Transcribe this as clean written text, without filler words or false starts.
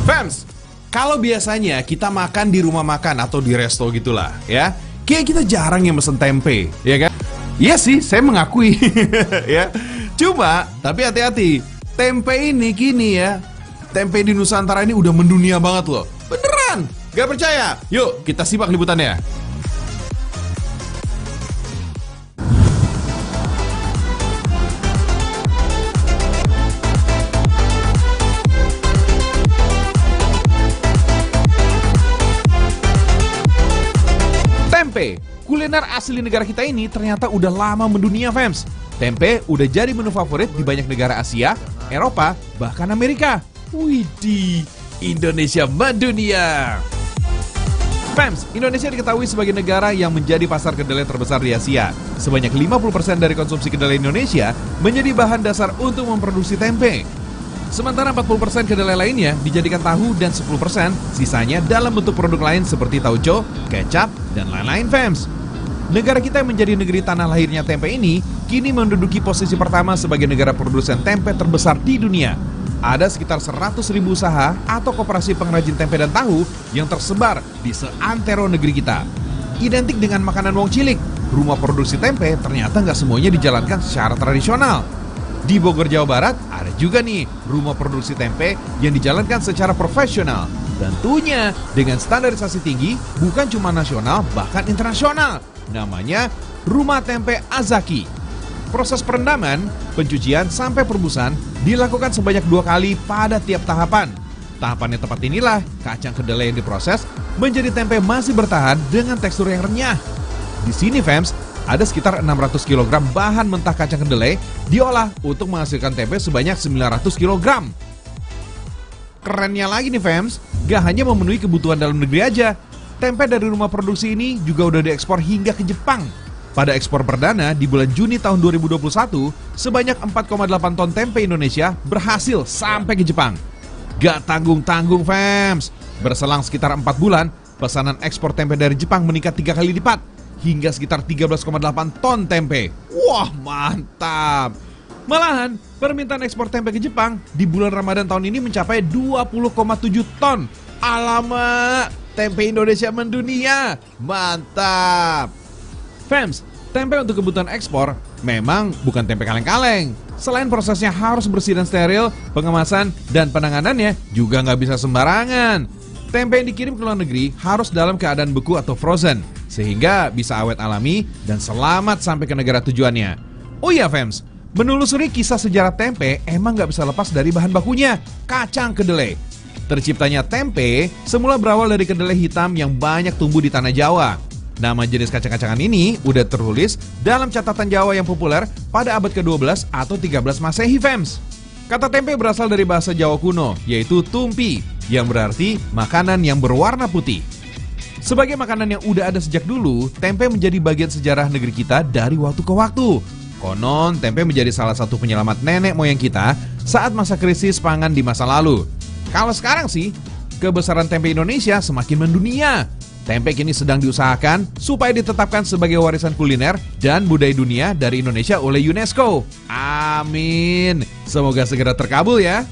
Fams, kalau biasanya kita makan di rumah makan atau di resto gitulah ya, kayak kita jarang yang mesen tempe, ya kan? Iya sih, saya mengakui ya. Cuma, tapi hati-hati, tempe ini kini ya, tempe di Nusantara ini udah mendunia banget loh. Beneran, gak percaya? Yuk kita simak liputannya. Tempe, kuliner asli negara kita ini ternyata udah lama mendunia, fams. Tempe udah jadi menu favorit di banyak negara Asia, Eropa, bahkan Amerika. Widih, Indonesia mendunia. Fams, Indonesia diketahui sebagai negara yang menjadi pasar kedelai terbesar di Asia. Sebanyak 50% dari konsumsi kedelai Indonesia menjadi bahan dasar untuk memproduksi tempe. Sementara 40% kedelai lainnya dijadikan tahu dan 10% sisanya dalam bentuk produk lain seperti tauco, kecap, dan lain-lain, fams. Negara kita yang menjadi negeri tanah lahirnya tempe ini kini menduduki posisi pertama sebagai negara produsen tempe terbesar di dunia. Ada sekitar 100.000 usaha atau koperasi pengrajin tempe dan tahu yang tersebar di seantero negeri kita. Identik dengan makanan wong cilik, rumah produksi tempe ternyata nggak semuanya dijalankan secara tradisional. Di Bogor, Jawa Barat, ada juga nih rumah produksi tempe yang dijalankan secara profesional. Tentunya dengan standarisasi tinggi, bukan cuma nasional, bahkan internasional. Namanya Rumah Tempe Azaki. Proses perendaman, pencucian, sampai perebusan dilakukan sebanyak 2 kali pada tiap tahapan. Tahapan yang tepat inilah kacang kedelai yang diproses menjadi tempe masih bertahan dengan tekstur yang renyah. Di sini, fams, ada sekitar 600 kg bahan mentah kacang kedelai diolah untuk menghasilkan tempe sebanyak 900 kg. Kerennya lagi nih, fams, gak hanya memenuhi kebutuhan dalam negeri aja. Tempe dari rumah produksi ini juga udah diekspor hingga ke Jepang. Pada ekspor perdana di bulan Juni tahun 2021, sebanyak 4,8 ton tempe Indonesia berhasil sampai ke Jepang. Gak tanggung-tanggung, fams. Berselang sekitar 4 bulan, pesanan ekspor tempe dari Jepang meningkat 3 kali lipat, hingga sekitar 13,8 ton tempe. Wah, mantap. Malahan, permintaan ekspor tempe ke Jepang di bulan Ramadan tahun ini mencapai 20,7 ton. Alamak, tempe Indonesia mendunia. Mantap. Fams, tempe untuk kebutuhan ekspor memang bukan tempe kaleng-kaleng. Selain prosesnya harus bersih dan steril, pengemasan dan penanganannya juga nggak bisa sembarangan. Tempe yang dikirim ke luar negeri harus dalam keadaan beku atau frozen, sehingga bisa awet alami dan selamat sampai ke negara tujuannya. Oh iya, fams, menelusuri kisah sejarah tempe emang nggak bisa lepas dari bahan bakunya, kacang kedelai. Terciptanya tempe semula berawal dari kedelai hitam yang banyak tumbuh di tanah Jawa. Nama jenis kacang-kacangan ini udah tertulis dalam catatan Jawa yang populer pada abad ke-12 atau 13 Masehi, fams. Kata tempe berasal dari bahasa Jawa kuno, yaitu tumpi, yang berarti makanan yang berwarna putih. Sebagai makanan yang udah ada sejak dulu, tempe menjadi bagian sejarah negeri kita dari waktu ke waktu. Konon, tempe menjadi salah satu penyelamat nenek moyang kita saat masa krisis pangan di masa lalu. Kalau sekarang sih, kebesaran tempe Indonesia semakin mendunia. Tempe kini sedang diusahakan supaya ditetapkan sebagai warisan kuliner dan budaya dunia dari Indonesia oleh UNESCO. Amin. Semoga segera terkabul ya.